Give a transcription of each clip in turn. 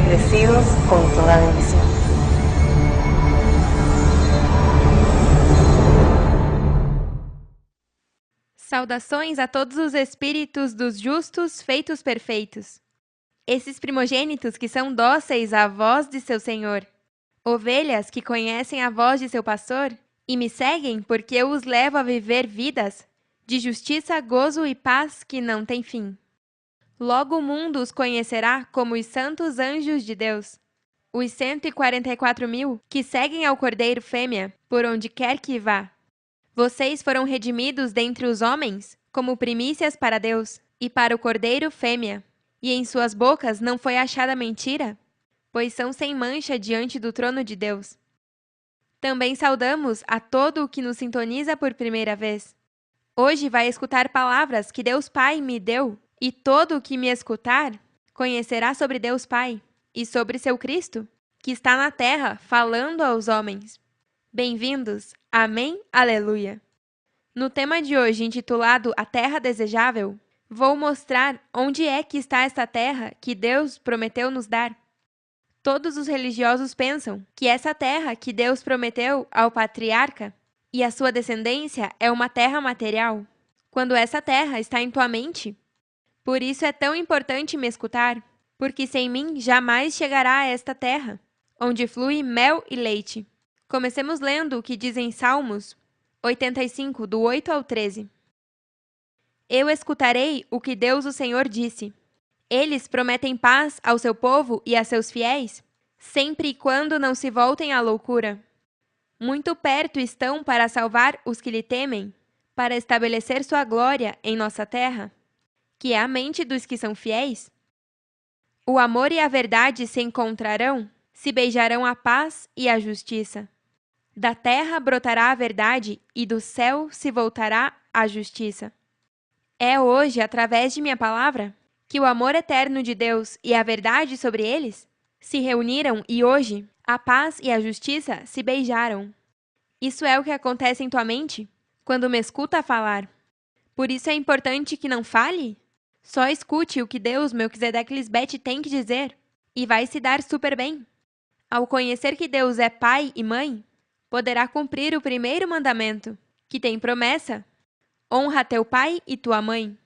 bendecidos con toda bendición. Saudações a todos os espíritos dos justos feitos perfeitos. Esses primogênitos que são dóceis à voz de seu Senhor. Ovelhas que conhecem a voz de seu pastor e me seguem porque eu os levo a viver vidas de justiça, gozo e paz que não têm fim. Logo o mundo os conhecerá como os santos anjos de Deus, os 144.000 que seguem ao Cordeiro fêmea por onde quer que vá. Vocês foram redimidos dentre os homens como primícias para Deus e para o Cordeiro fêmea, e em suas bocas não foi achada mentira, pois são sem mancha diante do trono de Deus. Também saudamos a todo o que nos sintoniza por primeira vez. Hoje vai escutar palavras que Deus Pai me deu, e todo o que me escutar conhecerá sobre Deus Pai e sobre seu Cristo, que está na terra falando aos homens. Bem-vindos, amém, aleluia. No tema de hoje, intitulado A Terra Desejável, vou mostrar onde é que está esta terra que Deus prometeu nos dar. Todos os religiosos pensam que essa terra que Deus prometeu ao patriarca e à sua descendência é uma terra material, quando essa terra está em tua mente. Por isso é tão importante me escutar, porque sem mim jamais chegará a esta terra, onde flui mel e leite. Comecemos lendo o que diz em Salmos 85, do 8 ao 13. Eu escutarei o que Deus o Senhor disse. Eles prometem paz ao seu povo e a seus fiéis, sempre e quando não se voltem à loucura. Muito perto estão para salvar os que lhe temem, para estabelecer sua glória em nossa terra, que é a mente dos que são fiéis. O amor e a verdade se encontrarão, se beijarão a paz e a justiça. Da terra brotará a verdade e do céu se voltará a justiça. É hoje, através de minha palavra, que o amor eterno de Deus e a verdade sobre eles se reuniram e hoje a paz e a justiça se beijaram. Isso é o que acontece em tua mente quando me escuta falar. Por isso é importante que não fale? Só escute o que Deus, Melquisedeque Lisbete, tem que dizer e vai se dar super bem. Ao conhecer que Deus é pai e mãe, poderá cumprir o primeiro mandamento, que tem promessa: honra teu pai e tua mãe,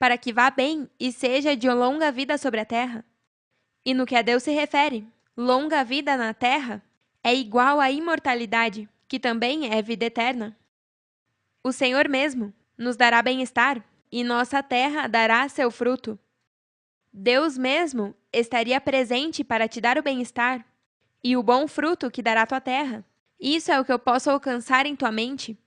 para que vá bem e seja de longa vida sobre a terra. E no que a Deus se refere, longa vida na terra é igual à imortalidade, que também é vida eterna. O Senhor mesmo nos dará bem-estar, e nossa terra dará seu fruto. Deus mesmo estaria presente para te dar o bem-estar e o bom fruto que dará tua terra. Isso é o que eu posso alcançar em tua mente.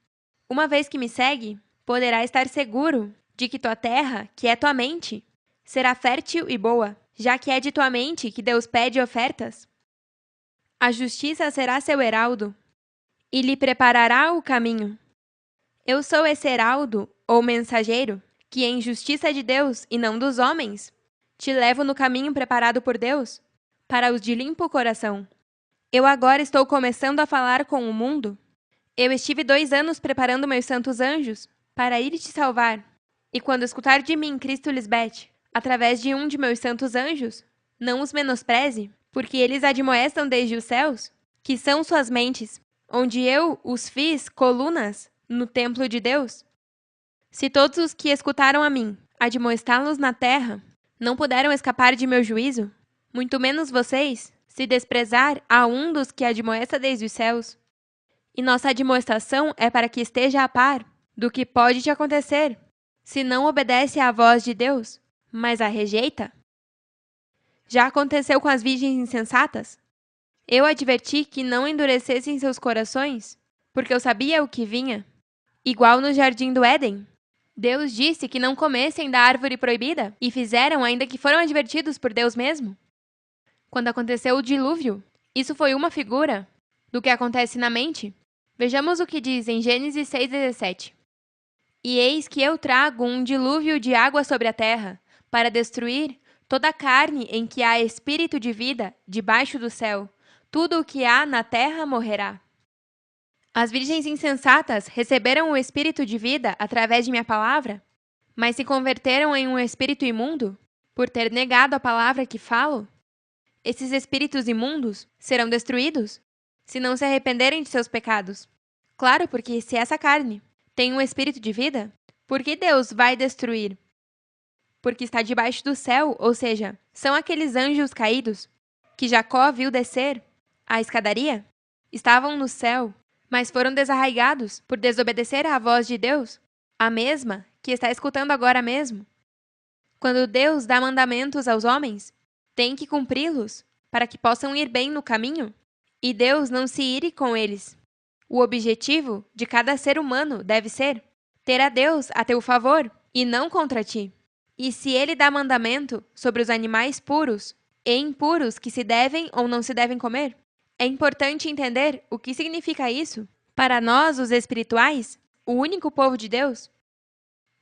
Uma vez que me segue, poderá estar seguro de que tua terra, que é tua mente, será fértil e boa, já que é de tua mente que Deus pede ofertas. A justiça será seu heraldo, e lhe preparará o caminho. Eu sou esse heraldo, ou mensageiro, que em justiça de Deus e não dos homens, te levo no caminho preparado por Deus, para os de limpo coração. Eu agora estou começando a falar com o mundo. Eu estive 2 anos preparando meus santos anjos para ir te salvar. E quando escutar de mim, Cristo Lisbete, através de um de meus santos anjos, não os menospreze, porque eles admoestam desde os céus, que são suas mentes, onde eu os fiz colunas no templo de Deus. Se todos os que escutaram a mim, admoestá-los na terra, não puderam escapar de meu juízo, muito menos vocês, se desprezar a um dos que admoesta desde os céus. E nossa admoestação é para que esteja a par do que pode te acontecer, se não obedece à voz de Deus, mas a rejeita. Já aconteceu com as virgens insensatas? Eu adverti que não endurecessem seus corações, porque eu sabia o que vinha. Igual no jardim do Éden. Deus disse que não comessem da árvore proibida, e fizeram ainda que foram advertidos por Deus mesmo. Quando aconteceu o dilúvio, isso foi uma figura do que acontece na mente. Vejamos o que diz em Gênesis 6,17. E eis que eu trago um dilúvio de água sobre a terra, para destruir toda a carne em que há espírito de vida debaixo do céu. Tudo o que há na terra morrerá. As virgens insensatas receberam o espírito de vida através de minha palavra, mas se converteram em um espírito imundo, por ter negado a palavra que falo? Esses espíritos imundos serão destruídos se não se arrependerem de seus pecados. Claro, porque se essa carne tem um espírito de vida, por que Deus vai destruir? Porque está debaixo do céu, ou seja, são aqueles anjos caídos que Jacó viu descer a escadaria, estavam no céu, mas foram desarraigados por desobedecer à voz de Deus, a mesma que está escutando agora mesmo. Quando Deus dá mandamentos aos homens, tem que cumpri-los para que possam ir bem no caminho, e Deus não se ire com eles. O objetivo de cada ser humano deve ser ter a Deus a teu favor e não contra ti. E se ele dá mandamento sobre os animais puros e impuros que se devem ou não se devem comer, é importante entender o que significa isso para nós, os espirituais, o único povo de Deus.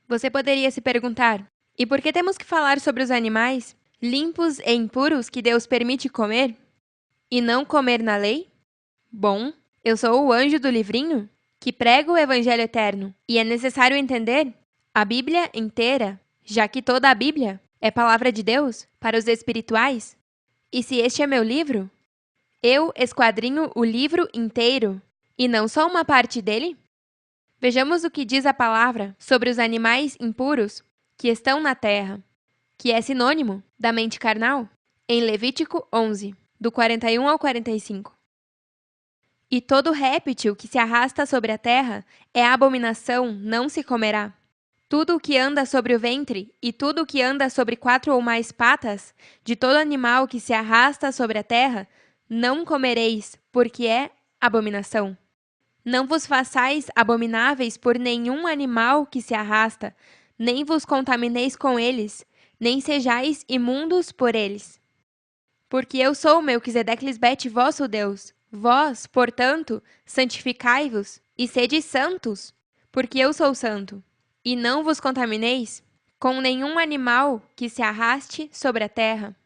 Você poderia se perguntar, e por que temos que falar sobre os animais limpos e impuros que Deus permite comer e não comer na lei? Bom, eu sou o anjo do livrinho que prega o Evangelho eterno e é necessário entender a Bíblia inteira, já que toda a Bíblia é palavra de Deus para os espirituais. E se este é meu livro, eu esquadrinho o livro inteiro e não só uma parte dele? Vejamos o que diz a palavra sobre os animais impuros que estão na terra, que é sinônimo da mente carnal, em Levítico 11, do 41 ao 45. E todo réptil que se arrasta sobre a terra é abominação, não se comerá. Tudo o que anda sobre o ventre e tudo o que anda sobre 4 ou mais patas, de todo animal que se arrasta sobre a terra, não comereis, porque é abominação. Não vos façais abomináveis por nenhum animal que se arrasta, nem vos contamineis com eles, nem sejais imundos por eles. Porque eu sou Melquisedeque Lisbete, vosso Deus. Vós, portanto, santificai-vos e sede santos, porque eu sou santo. E não vos contamineis com nenhum animal que se arraste sobre a terra.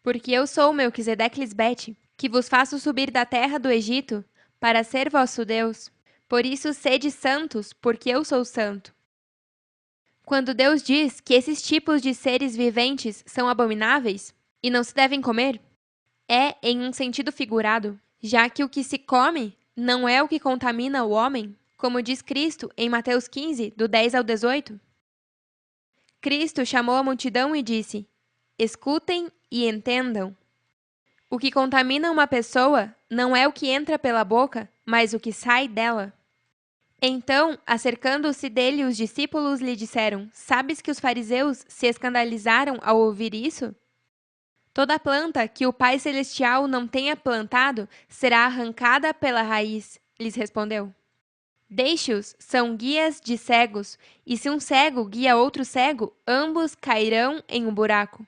Porque eu sou Melquisedeque Lisbete, que vos faço subir da terra do Egito, para ser vosso Deus. Por isso sede santos, porque eu sou santo. Quando Deus diz que esses tipos de seres viventes são abomináveis e não se devem comer, é em um sentido figurado, já que o que se come não é o que contamina o homem, como diz Cristo em Mateus 15, do 10 ao 18. Cristo chamou a multidão e disse: escutem e entendam. O que contamina uma pessoa não é o que entra pela boca, mas o que sai dela. Então, acercando-se dele, os discípulos lhe disseram: sabes que os fariseus se escandalizaram ao ouvir isso? Toda planta que o Pai Celestial não tenha plantado será arrancada pela raiz, lhes respondeu. Deixe-os, são guias de cegos, e se um cego guia outro cego, ambos cairão em um buraco.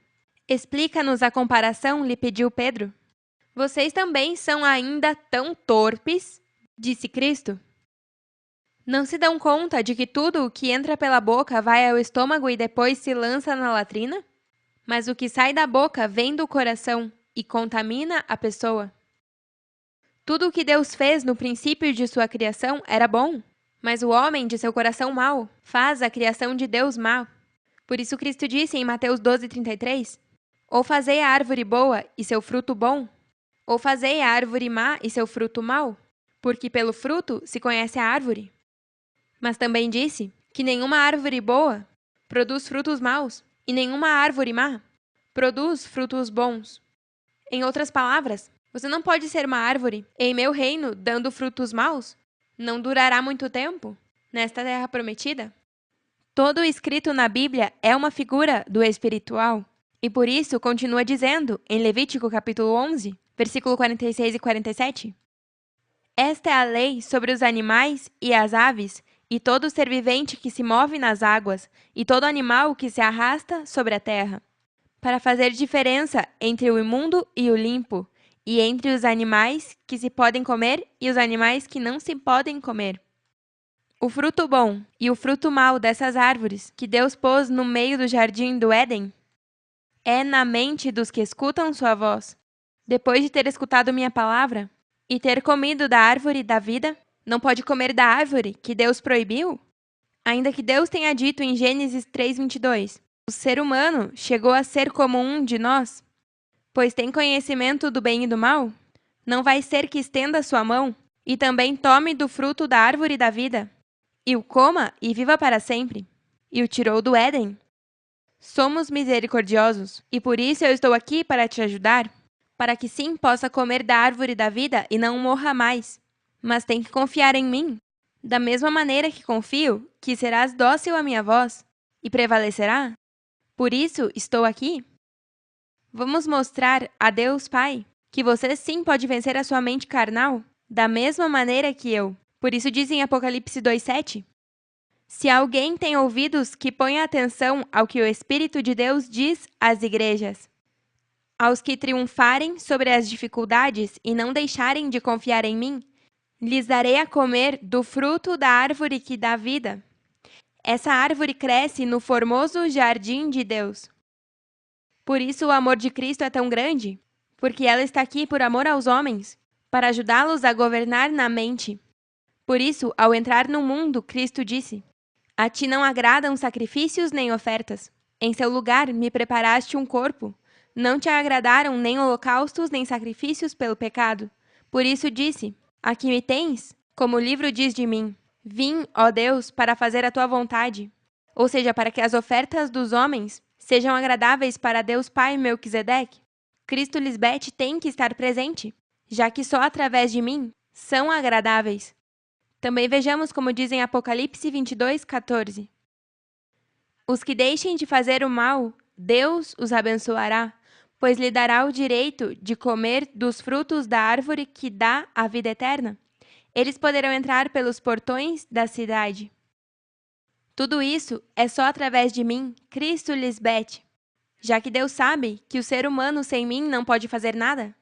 Explica-nos a comparação, lhe pediu Pedro. Vocês também são ainda tão torpes, disse Cristo. Não se dão conta de que tudo o que entra pela boca vai ao estômago e depois se lança na latrina? Mas o que sai da boca vem do coração e contamina a pessoa. Tudo o que Deus fez no princípio de sua criação era bom, mas o homem de seu coração mau faz a criação de Deus má. Por isso Cristo disse em Mateus 12:33, ou fazei a árvore boa e seu fruto bom, ou fazei a árvore má e seu fruto mau, porque pelo fruto se conhece a árvore. Mas também disse que nenhuma árvore boa produz frutos maus, e nenhuma árvore má produz frutos bons. Em outras palavras, você não pode ser uma árvore em meu reino dando frutos maus? Não durará muito tempo nesta terra prometida? Todo o escrito na Bíblia é uma figura do espiritual. E por isso continua dizendo, em Levítico capítulo 11, versículo 46 e 47, esta é a lei sobre os animais e as aves, e todo ser vivente que se move nas águas, e todo animal que se arrasta sobre a terra, para fazer diferença entre o imundo e o limpo, e entre os animais que se podem comer e os animais que não se podem comer. O fruto bom e o fruto mau dessas árvores que Deus pôs no meio do jardim do Éden é na mente dos que escutam sua voz. Depois de ter escutado minha palavra e ter comido da árvore da vida, não pode comer da árvore que Deus proibiu? Ainda que Deus tenha dito em Gênesis 3:22, o ser humano chegou a ser como um de nós. pois tem conhecimento do bem e do mal? Não vai ser que estenda sua mão, e também tome do fruto da árvore da vida, e o coma e viva para sempre? E o tirou do Éden? Somos misericordiosos, e por isso eu estou aqui para te ajudar, para que sim possa comer da árvore da vida e não morra mais. Mas tem que confiar em mim, da mesma maneira que confio que serás dócil à minha voz, e prevalecerá. Por isso estou aqui. Vamos mostrar a Deus Pai que você sim pode vencer a sua mente carnal, da mesma maneira que eu. Por isso diz em Apocalipse 2:7, se alguém tem ouvidos, que ponha atenção ao que o Espírito de Deus diz às igrejas. Aos que triunfarem sobre as dificuldades e não deixarem de confiar em mim, lhes darei a comer do fruto da árvore que dá vida. Essa árvore cresce no formoso jardim de Deus. Por isso o amor de Cristo é tão grande, porque ela está aqui por amor aos homens, para ajudá-los a governar na mente. Por isso, ao entrar no mundo, Cristo disse, a ti não agradam sacrifícios nem ofertas. Em seu lugar me preparaste um corpo. Não te agradaram nem holocaustos nem sacrifícios pelo pecado. Por isso disse, aqui me tens, como o livro diz de mim. Vim, ó Deus, para fazer a tua vontade. Ou seja, para que as ofertas dos homens sejam agradáveis para Deus Pai Melquisedeque. Cristo Lisbete tem que estar presente, já que só através de mim são agradáveis. Também vejamos como diz em Apocalipse 22:14. Os que deixem de fazer o mal, Deus os abençoará, pois lhe dará o direito de comer dos frutos da árvore que dá a vida eterna. Eles poderão entrar pelos portões da cidade. Tudo isso é só através de mim, Cristo Lisbete, já que Deus sabe que o ser humano sem mim não pode fazer nada.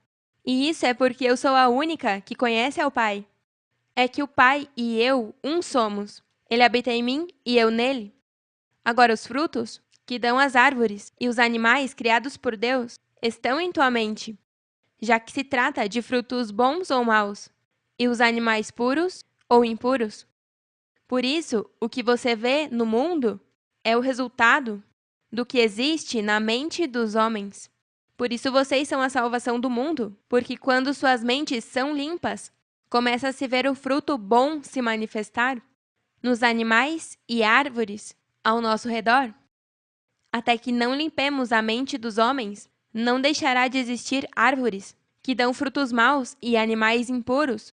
E isso é porque eu sou a única que conhece ao Pai. É que o Pai e eu um somos. Ele habita em mim e eu nele. Agora os frutos, que dão as árvores, e os animais criados por Deus, estão em tua mente, já que se trata de frutos bons ou maus, e os animais puros ou impuros. Por isso, o que você vê no mundo é o resultado do que existe na mente dos homens. Por isso vocês são a salvação do mundo, porque quando suas mentes são limpas, começa a se ver o fruto bom se manifestar nos animais e árvores ao nosso redor. Até que não limpemos a mente dos homens, não deixará de existir árvores que dão frutos maus e animais impuros.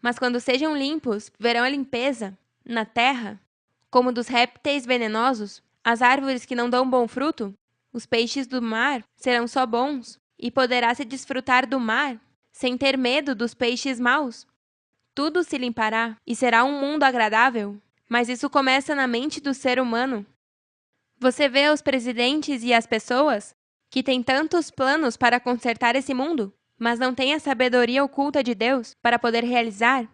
Mas quando sejam limpos, verão a limpeza na terra, como dos répteis venenosos, as árvores que não dão bom fruto, os peixes do mar serão só bons, e poderá se desfrutar do mar sem ter medo dos peixes maus. Tudo se limpará e será um mundo agradável, mas isso começa na mente do ser humano. Você vê os presidentes e as pessoas que têm tantos planos para consertar esse mundo, mas não têm a sabedoria oculta de Deus para poder realizar?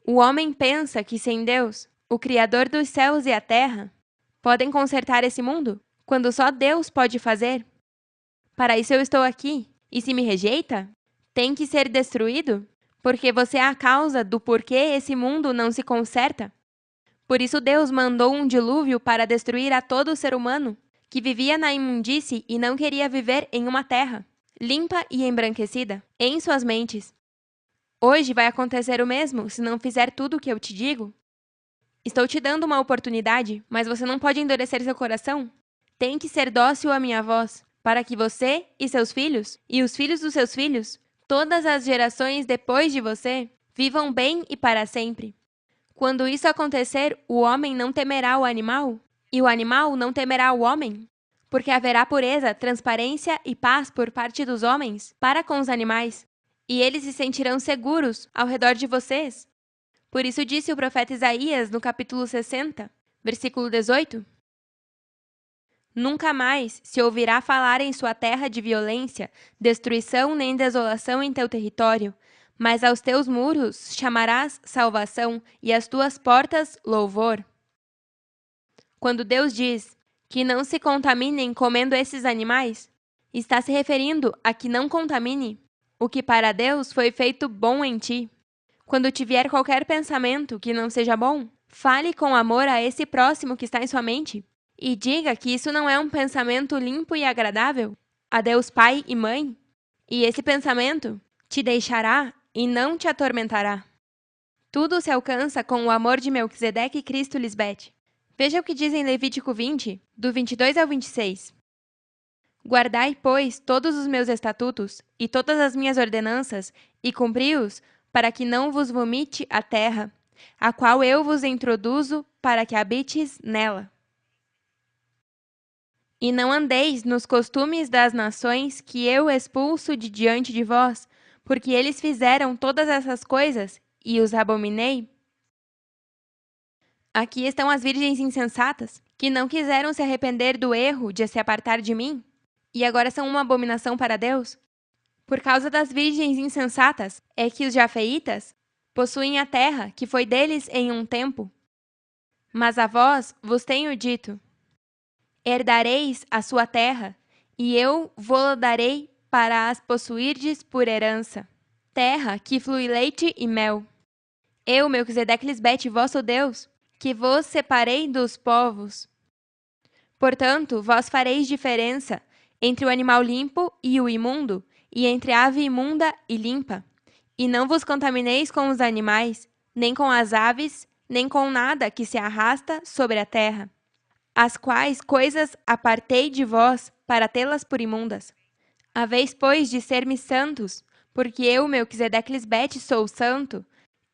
O homem pensa que sem Deus, o Criador dos céus e a terra, podem consertar esse mundo, quando só Deus pode fazer. Para isso eu estou aqui, e se me rejeita, tem que ser destruído, porque você é a causa do porquê esse mundo não se conserta. Por isso Deus mandou um dilúvio para destruir a todo ser humano que vivia na imundície e não queria viver em uma terra limpa e embranquecida em suas mentes. Hoje vai acontecer o mesmo se não fizer tudo o que eu te digo. Estou te dando uma oportunidade, mas você não pode endurecer seu coração. Tem que ser dócil à minha voz, para que você e seus filhos, e os filhos dos seus filhos, todas as gerações depois de você, vivam bem e para sempre. Quando isso acontecer, o homem não temerá o animal, e o animal não temerá o homem, porque haverá pureza, transparência e paz por parte dos homens para com os animais, e eles se sentirão seguros ao redor de vocês. Por isso disse o profeta Isaías no capítulo 60, versículo 18: Nunca mais se ouvirá falar em sua terra de violência, destruição nem desolação em teu território, mas aos teus muros chamarás salvação e às tuas portas louvor. Quando Deus diz que não se contaminem comendo esses animais, está se referindo a que não contamine o que para Deus foi feito bom em ti. Quando te vier qualquer pensamento que não seja bom, fale com amor a esse próximo que está em sua mente e diga que isso não é um pensamento limpo e agradável. a Deus Pai e Mãe? E esse pensamento te deixará e não te atormentará. Tudo se alcança com o amor de Melquisedeque e Cristo Lisbete. Veja o que diz em Levítico 20, do 22 ao 26. Guardai, pois, todos os meus estatutos e todas as minhas ordenanças, e cumpri-os, para que não vos vomite a terra, a qual eu vos introduzo para que habites nela. E não andeis nos costumes das nações que eu expulso de diante de vós, porque eles fizeram todas essas coisas, e os abominei. Aqui estão as virgens insensatas, que não quiseram se arrepender do erro de se apartar de mim, e agora são uma abominação para Deus. Por causa das virgens insensatas é que os jafeitas possuem a terra que foi deles em um tempo. Mas a vós vos tenho dito: herdareis a sua terra, e eu vô-la darei para as possuirdes por herança. Terra que flui leite e mel. Eu, Melquisedeque Lisbete, vosso Deus, que vos separei dos povos. Portanto, vós fareis diferença entre o animal limpo e o imundo, e entre a ave imunda e limpa. E não vos contamineis com os animais, nem com as aves, nem com nada que se arrasta sobre a terra, as quais coisas apartei de vós para tê-las por imundas. Haveis, pois, de ser-me santos, porque eu, Melquisedeque Lisbete, sou santo,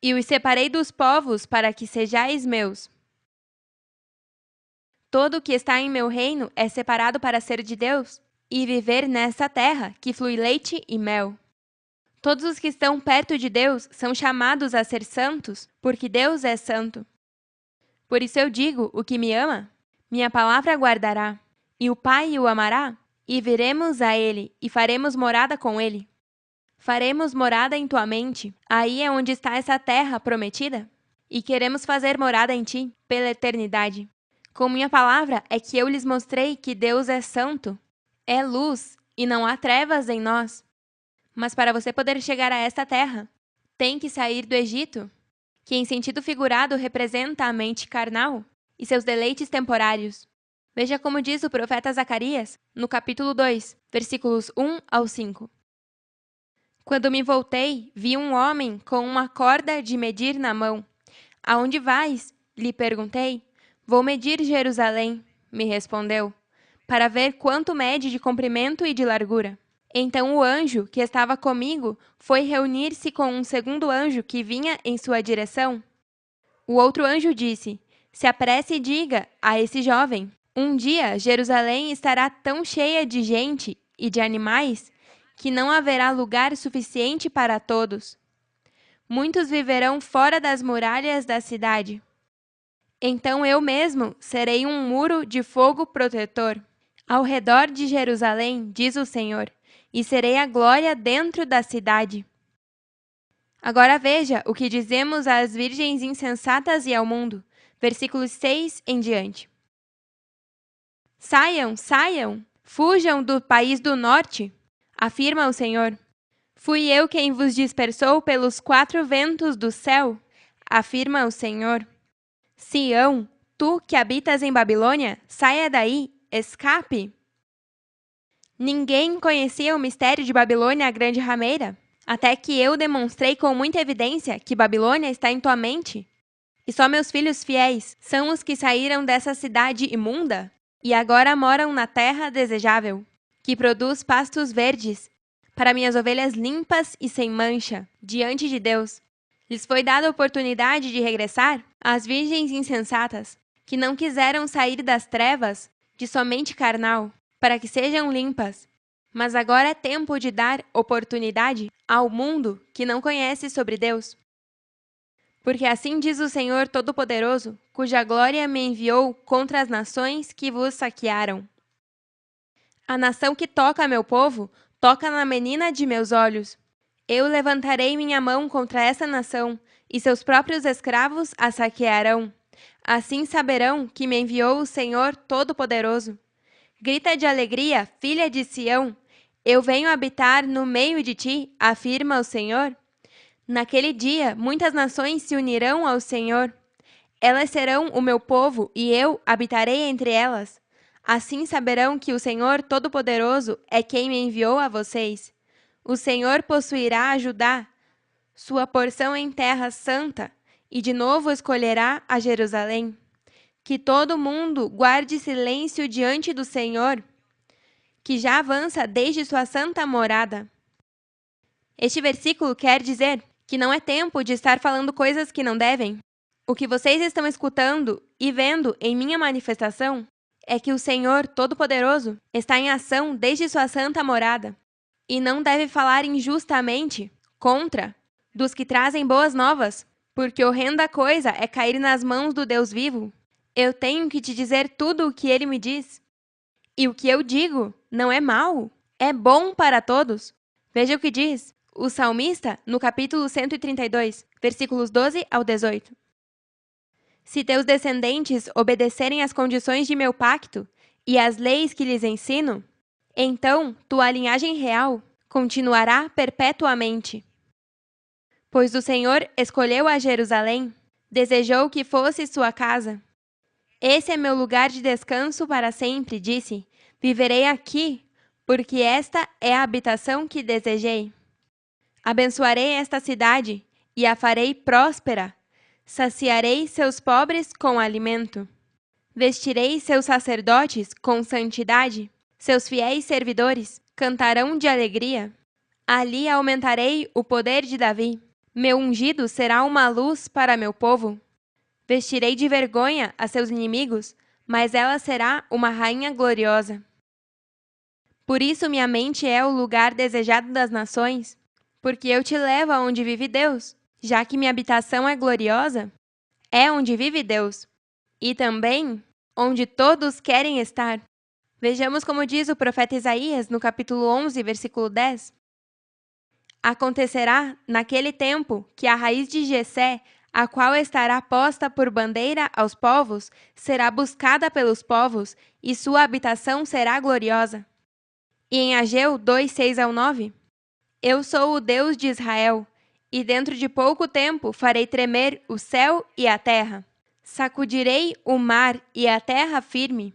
e os separei dos povos para que sejais meus. Todo o que está em meu reino é separado para ser de Deus, e viver nessa terra que flui leite e mel. Todos os que estão perto de Deus são chamados a ser santos, porque Deus é santo. Por isso eu digo: o que me ama, minha palavra guardará, e o Pai o amará, e viremos a ele, e faremos morada com ele. Faremos morada em tua mente, aí é onde está essa terra prometida, e queremos fazer morada em ti, pela eternidade. Com minha palavra é que eu lhes mostrei que Deus é santo, é luz, e não há trevas em nós. Mas para você poder chegar a esta terra, tem que sair do Egito, que em sentido figurado representa a mente carnal e seus deleites temporários. Veja como diz o profeta Zacarias, no capítulo 2, versículos 1 ao 5. Quando me voltei, vi um homem com uma corda de medir na mão. Aonde vais? Lhe perguntei. Vou medir Jerusalém, me respondeu, para ver quanto mede de comprimento e de largura. Então o anjo que estava comigo foi reunir-se com um segundo anjo que vinha em sua direção. O outro anjo disse: se apresse e diga a esse jovem: um dia Jerusalém estará tão cheia de gente e de animais que não haverá lugar suficiente para todos. Muitos viverão fora das muralhas da cidade. Então eu mesmo serei um muro de fogo protetor ao redor de Jerusalém, diz o Senhor, e serei a glória dentro da cidade. Agora veja o que dizemos às virgens insensatas e ao mundo. Versículos 6 em diante. Saiam, saiam, fujam do país do norte, afirma o Senhor. Fui eu quem vos dispersou pelos 4 ventos do céu, afirma o Senhor. Sião, tu que habitas em Babilônia, saia daí, escape. Ninguém conhecia o mistério de Babilônia, a grande rameira, até que eu demonstrei com muita evidência que Babilônia está em tua mente. E só meus filhos fiéis são os que saíram dessa cidade imunda e agora moram na terra desejável, que produz pastos verdes, para minhas ovelhas limpas e sem mancha, diante de Deus. Lhes foi dada a oportunidade de regressar às virgens insensatas, que não quiseram sair das trevas de somente carnal, para que sejam limpas. Mas agora é tempo de dar oportunidade ao mundo que não conhece sobre Deus. Porque assim diz o Senhor Todo-Poderoso, cuja glória me enviou contra as nações que vos saquearam. A nação que toca a meu povo, toca na menina de meus olhos. Eu levantarei minha mão contra essa nação, e seus próprios escravos a saquearão. Assim saberão que me enviou o Senhor Todo-Poderoso. Grita de alegria, filha de Sião, eu venho habitar no meio de ti, afirma o Senhor. Naquele dia, muitas nações se unirão ao Senhor. Elas serão o meu povo e eu habitarei entre elas. Assim saberão que o Senhor Todo-Poderoso é quem me enviou a vocês. O Senhor possuirá a Judá, sua porção em terra santa, e de novo escolherá a Jerusalém. Que todo mundo guarde silêncio diante do Senhor, que já avança desde sua santa morada. Este versículo quer dizer que não é tempo de estar falando coisas que não devem. O que vocês estão escutando e vendo em minha manifestação é que o Senhor Todo-Poderoso está em ação desde sua santa morada e não deve falar injustamente contra dos que trazem boas novas, porque horrenda coisa é cair nas mãos do Deus vivo. Eu tenho que te dizer tudo o que ele me diz. E o que eu digo não é mau, é bom para todos. Veja o que diz o salmista no capítulo 132, versículos 12 ao 18. Se teus descendentes obedecerem às condições de meu pacto e às leis que lhes ensino, então tua linhagem real continuará perpetuamente. Pois o Senhor escolheu a Jerusalém, desejou que fosse sua casa. Esse é meu lugar de descanso para sempre, disse. Viverei aqui, porque esta é a habitação que desejei. Abençoarei esta cidade e a farei próspera. Saciarei seus pobres com alimento. Vestirei seus sacerdotes com santidade. Seus fiéis servidores cantarão de alegria. Ali aumentarei o poder de Davi. Meu ungido será uma luz para meu povo. Vestirei de vergonha a seus inimigos, mas ela será uma rainha gloriosa. Por isso minha mente é o lugar desejado das nações, porque eu te levo aonde vive Deus. Já que minha habitação é gloriosa, é onde vive Deus, e também onde todos querem estar. Vejamos como diz o profeta Isaías no capítulo 11, versículo 10. Acontecerá, naquele tempo, que a raiz de Jessé, a qual estará posta por bandeira aos povos, será buscada pelos povos, e sua habitação será gloriosa. E em Ageu 2, 6 ao 9, eu sou o Deus de Israel, e dentro de pouco tempo farei tremer o céu e a terra. Sacudirei o mar e a terra firme.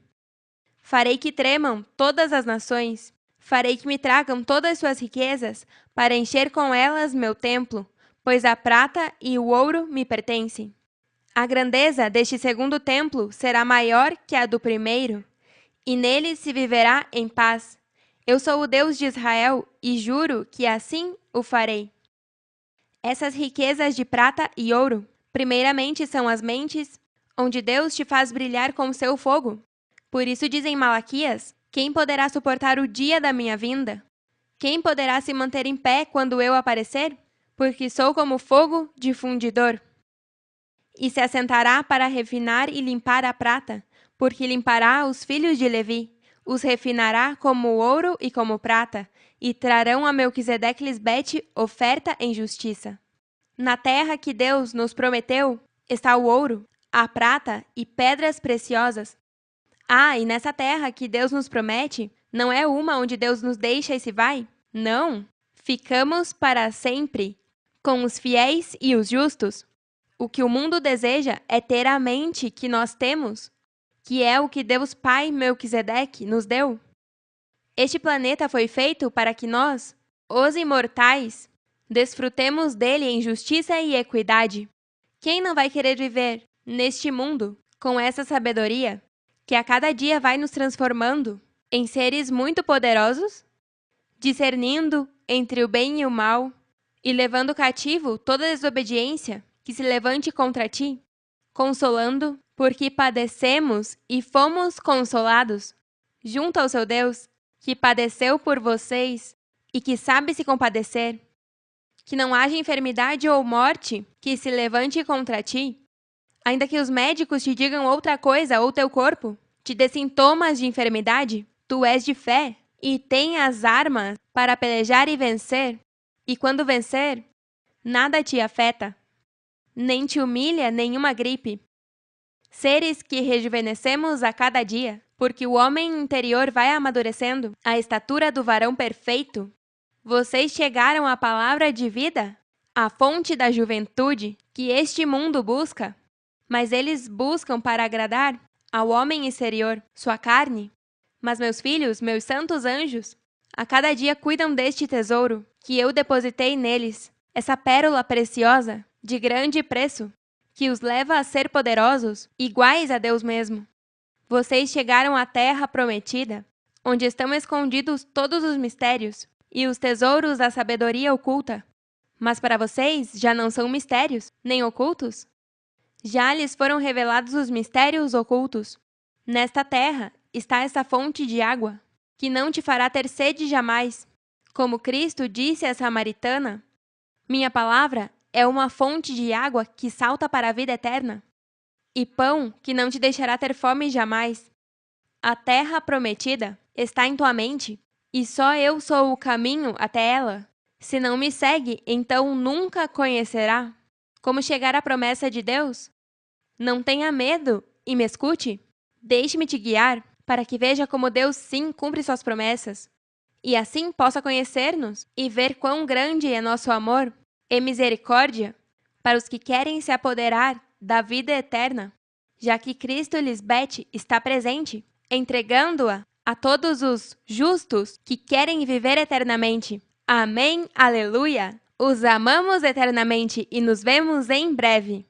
Farei que tremam todas as nações. Farei que me tragam todas suas riquezas, para encher com elas meu templo, pois a prata e o ouro me pertencem. A grandeza deste segundo templo será maior que a do primeiro, e nele se viverá em paz. Eu sou o Deus de Israel, e juro que assim o farei. Essas riquezas de prata e ouro, primeiramente são as mentes, onde Deus te faz brilhar com seu fogo. Por isso diz em Malaquias: quem poderá suportar o dia da minha vinda? Quem poderá se manter em pé quando eu aparecer? Porque sou como fogo de fundidor. E se assentará para refinar e limpar a prata, porque limpará os filhos de Levi, os refinará como ouro e como prata, e trarão a Melquisedeque-Lisbete oferta em justiça. Na terra que Deus nos prometeu está o ouro, a prata e pedras preciosas. E nessa terra que Deus nos promete, não é uma onde Deus nos deixa e se vai? Não! Ficamos para sempre com os fiéis e os justos. O que o mundo deseja é ter a mente que nós temos, que é o que Deus Pai Melquisedeque nos deu. Este planeta foi feito para que nós, os imortais, desfrutemos dele em justiça e equidade. Quem não vai querer viver neste mundo com essa sabedoria que a cada dia vai nos transformando em seres muito poderosos, discernindo entre o bem e o mal e levando cativo toda desobediência que se levante contra ti, consolando porque padecemos e fomos consolados, junto ao seu Deus, que padeceu por vocês e que sabe se compadecer. Que não haja enfermidade ou morte que se levante contra ti, ainda que os médicos te digam outra coisa ou teu corpo te dê sintomas de enfermidade, tu és de fé e tem as armas para pelejar e vencer. E quando vencer, nada te afeta, nem te humilha nenhuma gripe. Seres que rejuvenescemos a cada dia, porque o homem interior vai amadurecendo à estatura do varão perfeito. Vocês chegaram à palavra de vida, a fonte da juventude que este mundo busca, mas eles buscam para agradar ao homem exterior, sua carne. Mas meus filhos, meus santos anjos, a cada dia cuidam deste tesouro que eu depositei neles, essa pérola preciosa, de grande preço, que os leva a ser poderosos, iguais a Deus mesmo. Vocês chegaram à terra prometida, onde estão escondidos todos os mistérios e os tesouros da sabedoria oculta. Mas para vocês já não são mistérios, nem ocultos. Já lhes foram revelados os mistérios ocultos. Nesta terra está essa fonte de água, que não te fará ter sede jamais. Como Cristo disse à samaritana, minha palavra é uma fonte de água que salta para a vida eterna. E pão que não te deixará ter fome jamais. A terra prometida está em tua mente, e só eu sou o caminho até ela. Se não me segue, então nunca conhecerá. Como chegar à promessa de Deus? Não tenha medo e me escute. Deixe-me te guiar, para que veja como Deus sim cumpre suas promessas. E assim possa conhecer-nos e ver quão grande é nosso amor e misericórdia para os que querem se apoderar da vida eterna, já que Cristo Lisbete está presente, entregando-a a todos os justos que querem viver eternamente. Amém, aleluia! Os amamos eternamente e nos vemos em breve.